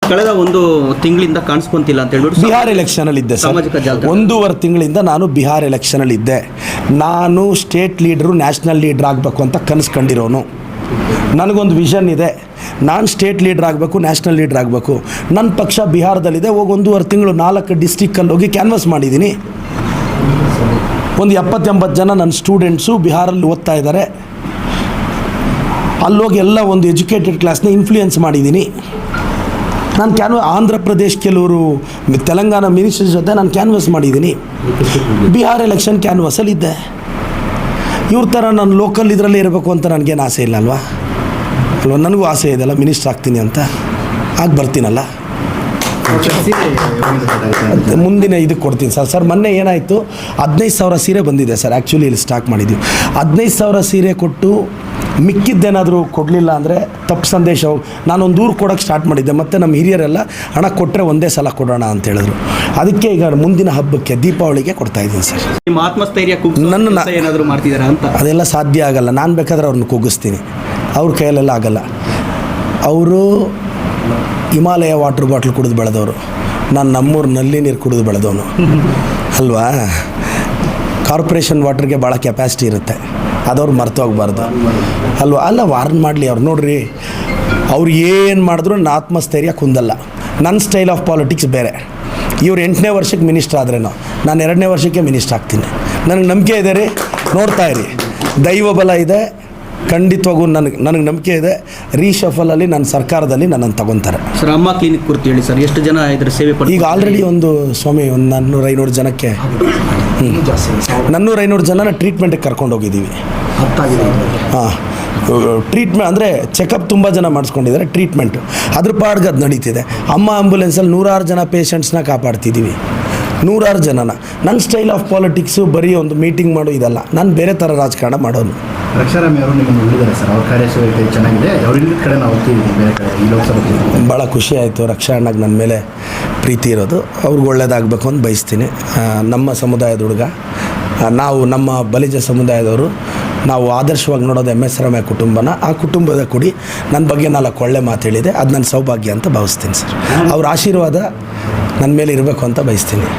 ಕಳೆದ ಒಂದು ತಿಂಗಳಿಂದ ಕಾಣಿಸ್ಕೊಂತಿಲ್ಲ ಅಂತ ಹೇಳ್ಬಿಟ್ಟು ಬಿಹಾರ್ ಎಲೆಕ್ಷನಲ್ಲಿ ಇದ್ದೆ ಸರ್. ಸಾಮಾಜಿಕ ಜಾಲತಾಣ 1.5 ತಿಂಗಳಿಂದ ನಾನು ಬಿಹಾರ್ ಎಲೆಕ್ಷನಲ್ಲಿ ಇದ್ದೆ. ನಾನು ಸ್ಟೇಟ್ ಲೀಡ್ರು ನ್ಯಾಷನಲ್ ಲೀಡ್ರ್ ಆಗಬೇಕು ಅಂತ ಕನಸು ಕಂಡಿರೋನು. ನನಗೊಂದು ವಿಷನ್ ಇದೆ, ನಾನು ಸ್ಟೇಟ್ ಲೀಡ್ರ್ ಆಗಬೇಕು, ನ್ಯಾಷನಲ್ ಲೀಡ್ರ್ ಆಗಬೇಕು. ನನ್ನ ಪಕ್ಷ ಬಿಹಾರದಲ್ಲಿದೆ. ಹೋಗಿ 1.5 ತಿಂಗಳು 4 ಡಿಸ್ಟಿಕ್ಕಲ್ಲಿ ಹೋಗಿ ಕ್ಯಾನ್ವಸ್ ಮಾಡಿದ್ದೀನಿ. ಒಂದು 70-80 ಜನ ನನ್ನ ಸ್ಟೂಡೆಂಟ್ಸು ಬಿಹಾರಲ್ಲಿ ಓದ್ತಾ ಇದ್ದಾರೆ. ಅಲ್ಲೋಗಿ ಎಲ್ಲ ಒಂದು ಎಜುಕೇಟೆಡ್ ಕ್ಲಾಸ್ನ ಇನ್ಫ್ಲೂಯೆನ್ಸ್ ಮಾಡಿದ್ದೀನಿ. ನಾನು ಆಂಧ್ರ ಪ್ರದೇಶ್ ಕೆಲವರು ತೆಲಂಗಾಣ ಮಿನಿಸ್ಟರ್ಸ್ ಜೊತೆ ನಾನು ಕ್ಯಾನ್ವಸ್ ಮಾಡಿದ್ದೀನಿ. ಬಿಹಾರ್ ಎಲೆಕ್ಷನ್ ಕ್ಯಾನ್ವಸಲ್ಲಿದ್ದೆ. ಇವ್ರ ಥರ ನಾನು ಲೋಕಲ್ ಇದರಲ್ಲೇ ಇರಬೇಕು ಅಂತ ನನಗೇನು ಆಸೆ ಇಲ್ಲ ಅಲ್ವಾ. ನನಗೂ ಆಸೆ ಇದೆಯಲ್ಲ ಮಿನಿಸ್ಟರ್ ಆಗ್ತೀನಿ ಅಂತ. ಆಗಿ ಬರ್ತೀನಲ್ಲ, ಮುಂದಿನ ಇದಕ್ಕೆ ಕೊಡ್ತೀನಿ ಸರ್. ಮೊನ್ನೆ ಏನಾಯಿತು, 15,000 ಸೀರೆ ಬಂದಿದೆ ಸರ್. ಆ್ಯಕ್ಚುಲಿ ಇಲ್ಲಿ ಸ್ಟಾಕ್ ಮಾಡಿದ್ದೀವಿ. 15,000 ಸೀರೆ ಕೊಟ್ಟು ಮಿಕ್ಕಿದ್ದೇನಾದರೂ ಕೊಡಲಿಲ್ಲ ಅಂದರೆ ತಪ್ಪು ಸಂದೇಶ. ನಾನೊಂದು ಊರು ಕೊಡೋಕ್ಕೆ ಸ್ಟಾರ್ಟ್ ಮಾಡಿದ್ದೆ. ಮತ್ತು ನಮ್ಮ ಹಿರಿಯರೆಲ್ಲ ಹಣ ಕೊಟ್ಟರೆ ಒಂದೇ ಸಲ ಕೊಡೋಣ ಅಂತ ಹೇಳಿದ್ರು. ಅದಕ್ಕೆ ಈಗ ಮುಂದಿನ ಹಬ್ಬಕ್ಕೆ ದೀಪಾವಳಿಗೆ ಕೊಡ್ತಾಯಿದ್ದೀನಿ ಸರ್. ನಿಮ್ಮ ಆತ್ಮಸ್ಥೈರ್ಯ ನನ್ನ ಏನಾದರೂ ಮಾಡ್ತಿದ್ದೀರಾ ಅಂತ? ಅದೆಲ್ಲ ಸಾಧ್ಯ ಆಗಲ್ಲ. ನಾನು ಬೇಕಾದ್ರೆ ಅವ್ರನ್ನ ಕುಗ್ಗಿಸ್ತೀನಿ, ಅವ್ರ ಕೈಯಲ್ಲೆಲ್ಲ ಆಗಲ್ಲ. ಅವರು ಹಿಮಾಲಯ ವಾಟ್ರ್ ಬಾಟ್ಲ್ ಕುಡಿದು ಬೆಳೆದವರು. ನಾನು ನಮ್ಮೂರು ನಲ್ಲಿ ನೀರು ಕುಡಿದು ಬೆಳೆದವನು ಅಲ್ವಾ. ಕಾರ್ಪೊರೇಷನ್ ವಾಟ್ರಿಗೆ ಭಾಳ ಕೆಪಾಸಿಟಿ ಇರುತ್ತೆ, ಅದವ್ರು ಮರ್ತೋಗ್ಬಾರ್ದು ಅಲ್ವಾ. ಅಲ್ಲ, ವಾರ್ನ್ ಮಾಡಲಿ ಅವ್ರು. ನೋಡ್ರಿ, ಅವ್ರು ಏನು ಮಾಡಿದ್ರು ನನ್ನ ಆತ್ಮಸ್ಥೈರ್ಯ ಕುಂದಲ್ಲ. ನನ್ನ ಸ್ಟೈಲ್ ಆಫ್ ಪಾಲಿಟಿಕ್ಸ್ ಬೇರೆ. ಇವ್ರು 8ನೇ ವರ್ಷಕ್ಕೆ ಮಿನಿಸ್ಟರ್ ಆದ್ರೇನೋ, ನಾನು 2ನೇ ವರ್ಷಕ್ಕೆ ಮಿನಿಸ್ಟರ್ ಆಗ್ತೀನಿ. ನನಗೆ ನಂಬಿಕೆ ಇದೆ ರೀ, ನೋಡ್ತಾ ಇರಿ. ದೈವ ಬಲ ಇದೆ, ಖಂಡಿತವಾಗೂ ನನಗೆ ನಂಬಿಕೆ ಇದೆ. ರೀಶಫಲಲ್ಲಿ ನನ್ನ ಸರ್ಕಾರದಲ್ಲಿ ನನ್ನನ್ನು ತಗೊತಾರೆ ಸರ್. ಅಮ್ಮ ಕ್ಲಿನಿಕ್ ಕುರಿತು ಹೇಳಿ ಸರ್. ಎಷ್ಟು ಜನ ಇದ್ರ ಸೇವೆ ಪಡ್ತಾರೆ? ಈಗ ಆಲ್ರೆಡಿ ಒಂದು 400-500 ಜನಕ್ಕೆ 400-500 ಜನನ ಟ್ರೀಟ್ಮೆಂಟಿಗೆ ಕರ್ಕೊಂಡು ಹೋಗಿದ್ದೀವಿ. ಹಾಂ, ಟ್ರೀಟ್ಮೆಂಟ್ ಅಂದರೆ ಚೆಕಪ್ ತುಂಬ ಜನ ಮಾಡಿಸ್ಕೊಂಡಿದ್ದಾರೆ. ಟ್ರೀಟ್ಮೆಂಟು ಅದ್ರ ಪಾಡ್ಗೆ ಅದು ನಡೀತಿದೆ. ಅಮ್ಮ ಆಂಬುಲೆನ್ಸಲ್ಲಿ 100 ಜನ ಪೇಷಂಟ್ಸ್ನ ಕಾಪಾಡ್ತಿದ್ದೀವಿ. 100 ಜನನ. ನನ್ನ ಸ್ಟೈಲ್ ಆಫ್ ಪಾಲಿಟಿಕ್ಸು ಬರೀ ಒಂದು ಮೀಟಿಂಗ್ ಮಾಡೋ ಇದಲ್ಲ. ನಾನು ಬೇರೆ ಥರ ರಾಜಕಾರಣ ಮಾಡೋನು. ರಕ್ಷಾರಾಮಿ ಅವರು ನಿಮ್ಮನ್ನು ಉಳಿದಾರೆ ಸರ್. ಅವ್ರ ಕಾರ್ಯಶೈಲಿ ಚೆನ್ನಾಗಿದೆ. ಅವ್ರ ಕಡೆ ನಾವು ಹೋಗ್ತಿದ್ದೀವಿ ಬೇರೆ ಕಡೆ ಈ ಲೋಕಸಭೆ. ಭಾಳ ಖುಷಿ ಆಯಿತು. ರಕ್ಷಾ ಅಣ್ಣಗೆ ನನ್ನ ಮೇಲೆ ಪ್ರೀತಿ ಇರೋದು. ಅವ್ರಿಗೆ ಒಳ್ಳೇದಾಗಬೇಕು ಅಂತ ಬಯಸ್ತೀನಿ. ನಮ್ಮ ಸಮುದಾಯದ ಹುಡುಗ ನಾವು, ನಮ್ಮ ಬಲಿಜ ಸಮುದಾಯದವರು, ನಾವು ಆದರ್ಶವಾಗಿ ನೋಡೋದು MS ರಾಮಯ್ಯ ಕುಟುಂಬನ. ಆ ಕುಟುಂಬದ ಕುಡಿ ನನ್ನ ಬಗ್ಗೆ 4 ಒಳ್ಳೆ ಮಾತು ಹೇಳಿದೆ. ಅದು ನನ್ನ ಸೌಭಾಗ್ಯ ಅಂತ ಭಾವಿಸ್ತೀನಿ ಸರ್. ಅವ್ರ ಆಶೀರ್ವಾದ ನನ್ನ ಮೇಲೆ ಇರಬೇಕು ಅಂತ ಬಯಸ್ತೀನಿ.